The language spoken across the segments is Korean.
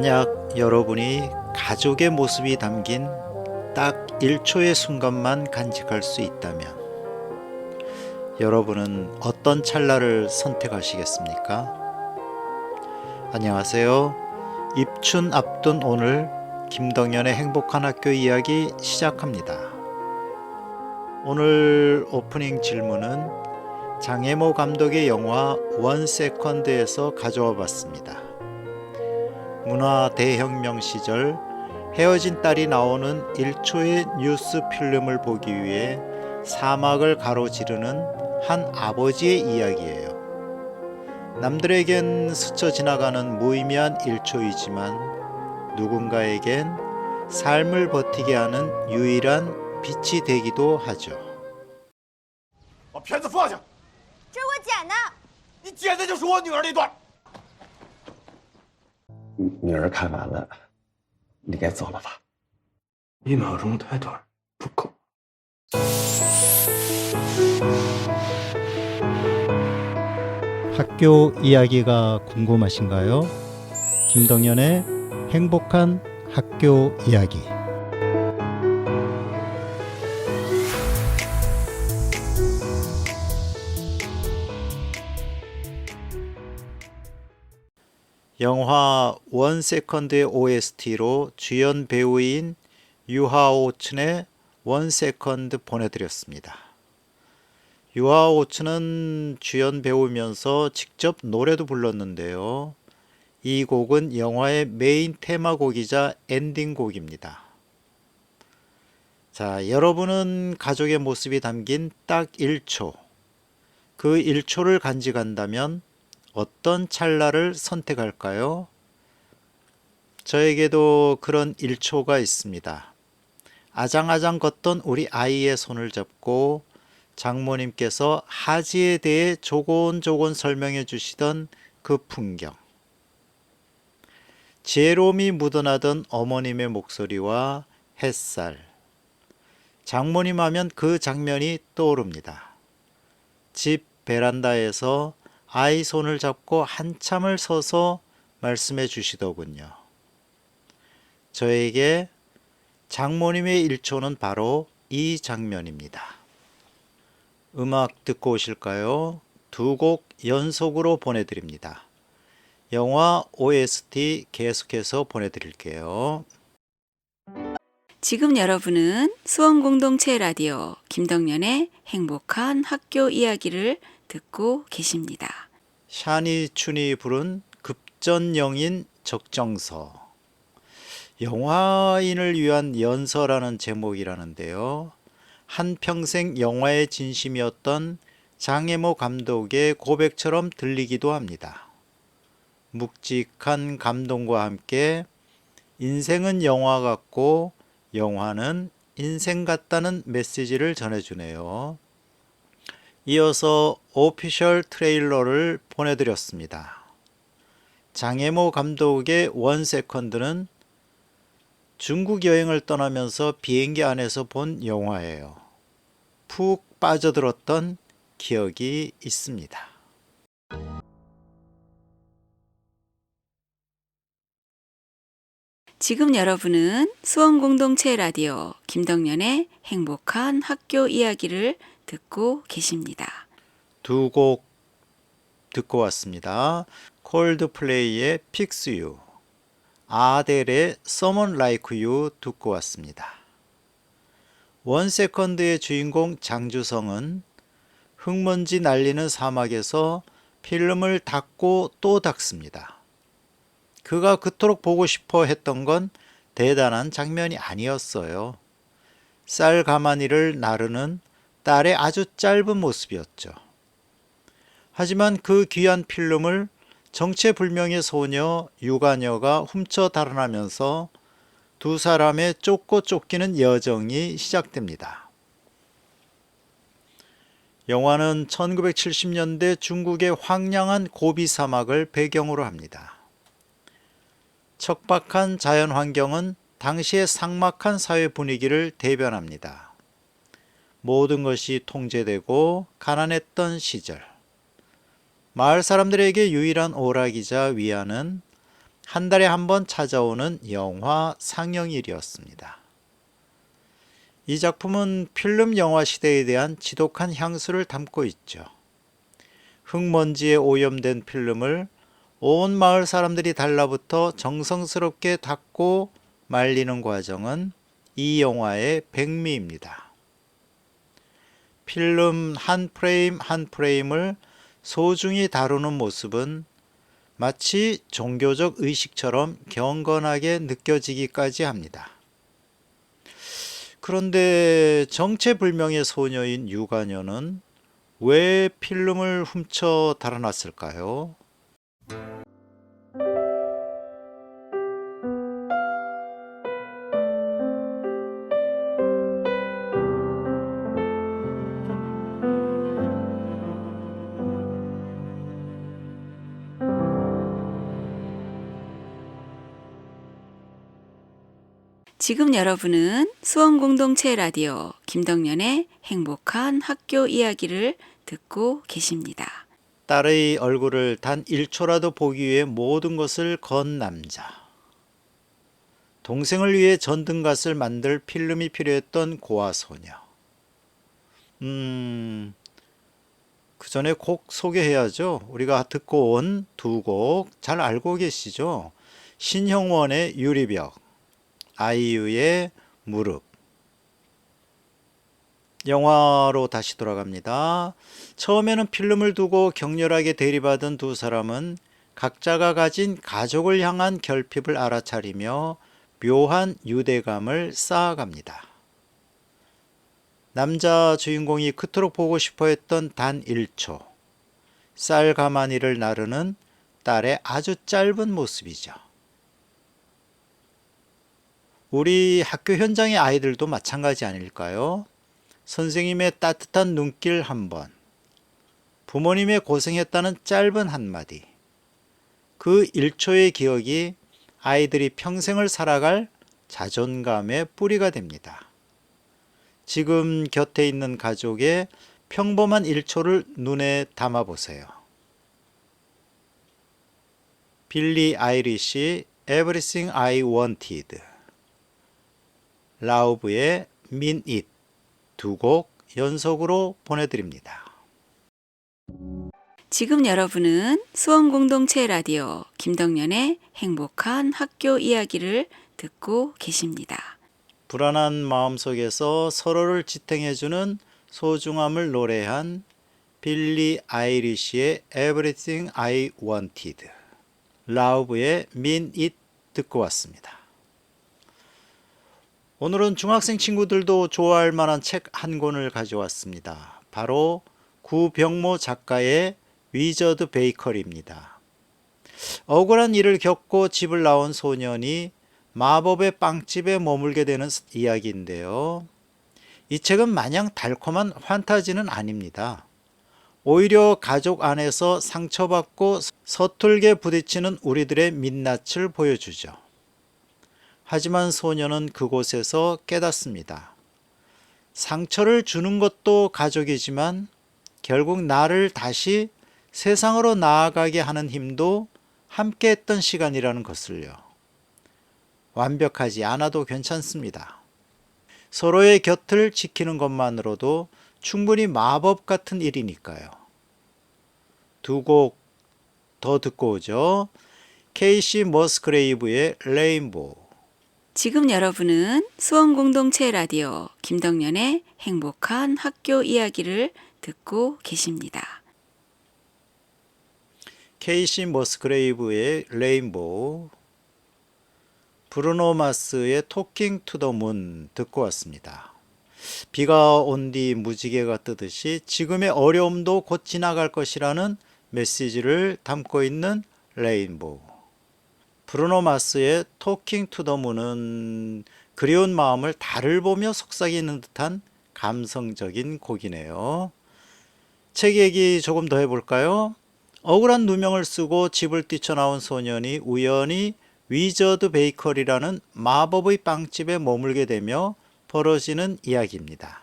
만약 여러분이 가족의 모습이 담긴 딱 1초의 순간만 간직할 수 있다면 여러분은 어떤 찰나를 선택하시겠습니까? 안녕하세요. 입춘 앞둔 오늘 김덕연의 행복한 학교 이야기 시작합니다. 오늘 오프닝 질문은 장혜모 감독의 영화 원세컨드에서 가져와 봤습니다. 문화 대혁명 시절 헤어진 딸이 나오는 1초의 뉴스 필름을 보기 위해 사막을 가로지르는 한 아버지의 이야기예요. 남들에겐 스쳐 지나가는 무의미한 1초이지만 누군가에겐 삶을 버티게 하는 유일한 빛이 되기도 하죠. 把片子放下！这是我剪的。你剪的就是我女儿那段。女儿看完了，你该走了吧1秒钟太短，不够。 학교 이야기가 궁금하신가요? 김덕연의 행복한 학교 이야기. 영화 원세컨드의 OST로 주연 배우인 유하오춘의 원세컨드 보내드렸습니다. 유하오춘은 주연 배우면서 직접 노래도 불렀는데요. 이 곡은 영화의 메인 테마곡이자 엔딩곡입니다. 자, 여러분은 가족의 모습이 담긴 딱 1초, 그 1초를 간직한다면 어떤 찰나를 선택할까요? 저에게도 그런 1초가 있습니다. 아장아장 걷던 우리 아이의 손을 잡고 장모님께서 하지에 대해 조곤조곤 설명해 주시던 그 풍경. 지혜로움이 묻어나던 어머님의 목소리와 햇살. 장모님 하면 그 장면이 떠오릅니다. 집 베란다에서 아이 손을 잡고 한참을 서서 말씀해 주시더군요. 저에게 장모님의 1초는 바로 이 장면입니다. 음악 듣고 오실까요? 두 곡 연속으로 보내드립니다. 영화 OST 계속해서 보내드릴게요. 지금 여러분은 수원공동체 라디오 김덕연의 행복한 학교 이야기를 듣고 계십니다. 샤니 춘이 부른 급전영인 적정서. 영화인을 위한 연서라는 제목이라는데요. 한평생 영화의 진심이었던 장혜모 감독의 고백처럼 들리기도 합니다. 묵직한 감동과 함께 인생은 영화 같고 영화는 인생 같다는 메시지를 전해주네요. 이어서 오피셜 트레일러를 보내드렸습니다. 장혜모 감독의 원세컨드는 중국 여행을 떠나면서 비행기 안에서 본 영화예요. 푹 빠져들었던 기억이 있습니다. 지금 여러분은 수원공동체 라디오 김덕연의 행복한 학교 이야기를 듣고 계십니다. 두 곡 듣고 왔습니다. 콜드플레이의 Fix You, 아델의 Someone Like You 듣고 왔습니다. 원세컨드의 주인공 장주성은 흙먼지 날리는 사막에서 필름을 닦고 또 닦습니다. 그가 그토록 보고 싶어 했던 건 대단한 장면이 아니었어요. 쌀 가마니를 나르는 딸의 아주 짧은 모습이었죠. 하지만 그 귀한 필름을 정체불명의 소녀 유가녀가 훔쳐 달아나면서 두 사람의 쫓고 쫓기는 여정이 시작됩니다. 영화는 1970년대 중국의 황량한 고비 사막을 배경으로 합니다. 척박한 자연 환경은 당시의 삭막한 사회 분위기를 대변합니다. 모든 것이 통제되고 가난했던 시절. 마을 사람들에게 유일한 오락이자 위안은 한 달에 한 번 찾아오는 영화 상영일이었습니다. 이 작품은 필름 영화 시대에 대한 지독한 향수를 담고 있죠. 흙먼지에 오염된 필름을 온 마을 사람들이 달라붙어 정성스럽게 닦고 말리는 과정은 이 영화의 백미입니다. 필름 한 프레임 한 프레임을 소중히 다루는 모습은 마치 종교적 의식처럼 경건하게 느껴지기까지 합니다. 그런데 정체불명의 소녀인 유가녀는 왜 필름을 훔쳐 달아났을까요? 지금 여러분은 수원공동체 라디오 김덕년의 행복한 학교 이야기를 듣고 계십니다. 딸의 얼굴을 단 1초라도 보기 위해 모든 것을 건 남자. 동생을 위해 전등갓을 만들 필름이 필요했던 고아 소녀. 그 전에 곡 소개해야죠. 우리가 듣고 온 두 곡 잘 알고 계시죠? 신형원의 유리벽, 아이유의 무릎. 영화로 다시 돌아갑니다. 처음에는 필름을 두고 격렬하게 대립하던 두 사람은 각자가 가진 가족을 향한 결핍을 알아차리며 묘한 유대감을 쌓아갑니다. 남자 주인공이 그토록 보고 싶어 했던 단 1초, 쌀 가마니를 나르는 딸의 아주 짧은 모습이죠. 우리 학교 현장의 아이들도 마찬가지 아닐까요? 선생님의 따뜻한 눈길 한 번, 부모님의 고생했다는 짧은 한마디, 그 1초의 기억이 아이들이 평생을 살아갈 자존감의 뿌리가 됩니다. 지금 곁에 있는 가족의 평범한 1초를 눈에 담아보세요. 빌리 아이리시 Everything I Wanted, 라우브의 Mean It 두 곡 연속으로 보내드립니다. 지금 여러분은 수원공동체 라디오 김덕년의 행복한 학교 이야기를 듣고 계십니다. 불안한 마음속에서 서로를 지탱해주는 소중함을 노래한 빌리 아이리시의 Everything I Wanted, 라우브의 Mean It 듣고 왔습니다. 오늘은 중학생 친구들도 좋아할 만한 책 한 권을 가져왔습니다. 바로 구병모 작가의 위저드 베이커리입니다. 억울한 일을 겪고 집을 나온 소년이 마법의 빵집에 머물게 되는 이야기인데요. 이 책은 마냥 달콤한 판타지는 아닙니다. 오히려 가족 안에서 상처받고 서툴게 부딪히는 우리들의 민낯을 보여주죠. 하지만 소녀는 그곳에서 깨닫습니다. 상처를 주는 것도 가족이지만 결국 나를 다시 세상으로 나아가게 하는 힘도 함께 했던 시간이라는 것을요. 완벽하지 않아도 괜찮습니다. 서로의 곁을 지키는 것만으로도 충분히 마법 같은 일이니까요. 두 곡 더 듣고 오죠. 케이시 머스그레이브의 레인보우. 지금 여러분은 수원공동체 라디오 김덕년의 행복한 학교 이야기를 듣고 계십니다. 케이시 머스그레이브의 레인보우, 브루노 마스의 토킹 투 더 문 듣고 왔습니다. 비가 온 뒤 무지개가 뜨듯이 지금의 어려움도 곧 지나갈 것이라는 메시지를 담고 있는 레인보우. 브루노 마스의 토킹 투 더 문은 그리운 마음을 달을 보며 속삭이는 듯한 감성적인 곡이네요. 책 얘기 조금 더 해볼까요? 억울한 누명을 쓰고 집을 뛰쳐나온 소년이 우연히 위저드 베이커리라는 마법의 빵집에 머물게 되며 벌어지는 이야기입니다.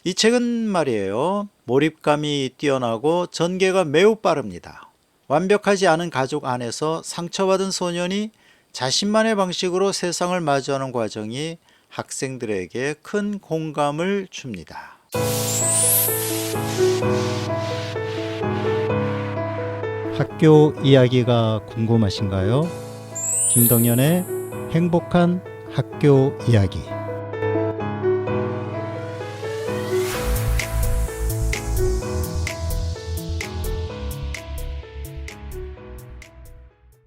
이 책은 말이에요, 몰입감이 뛰어나고 전개가 매우 빠릅니다. 완벽하지 않은 가족 안에서 상처받은 소년이 자신만의 방식으로 세상을 마주하는 과정이 학생들에게 큰 공감을 줍니다. 학교 이야기가 궁금하신가요? 김덕연의 행복한 학교 이야기.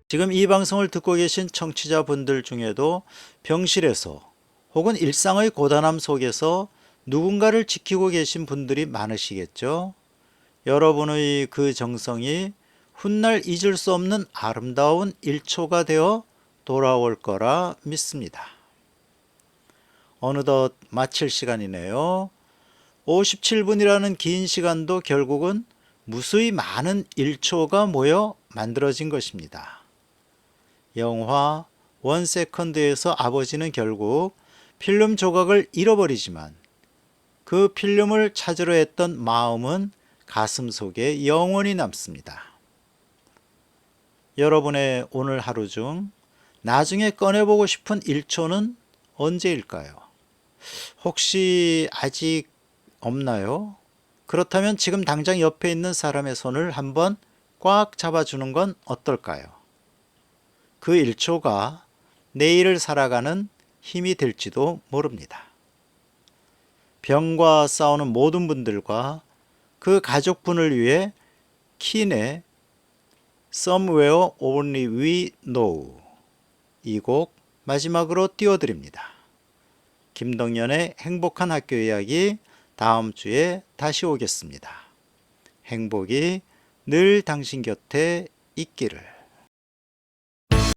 지금 이 방송을 듣고 계신 청취자분들 중에도 병실에서 혹은 일상의 고단함 속에서 누군가를 지키고 계신 분들이 많으시겠죠? 여러분의 그 정성이 훗날 잊을 수 없는 아름다운 일초가 되어 돌아올 거라 믿습니다. 어느덧 마칠 시간이네요. 57분이라는 긴 시간도 결국은 무수히 많은 일초가 모여 만들어진 것입니다. 영화 1세컨드에서 아버지는 결국 필름 조각을 잃어버리지만 그 필름을 찾으려 했던 마음은 가슴 속에 영원히 남습니다. 여러분의 오늘 하루 중 나중에 꺼내보고 싶은 일초는 언제일까요? 혹시 아직 없나요? 그렇다면 지금 당장 옆에 있는 사람의 손을 한번 꽉 잡아주는 건 어떨까요? 그 일초가 내일을 살아가는 힘이 될지도 모릅니다. 병과 싸우는 모든 분들과 그 가족분을 위해 킨의 Somewhere Only We Know 이 곡 마지막으로 띄워드립니다. 김덕연의 행복한 학교 이야기 다음 주에 다시 오겠습니다. 행복이 늘 당신 곁에 있기를.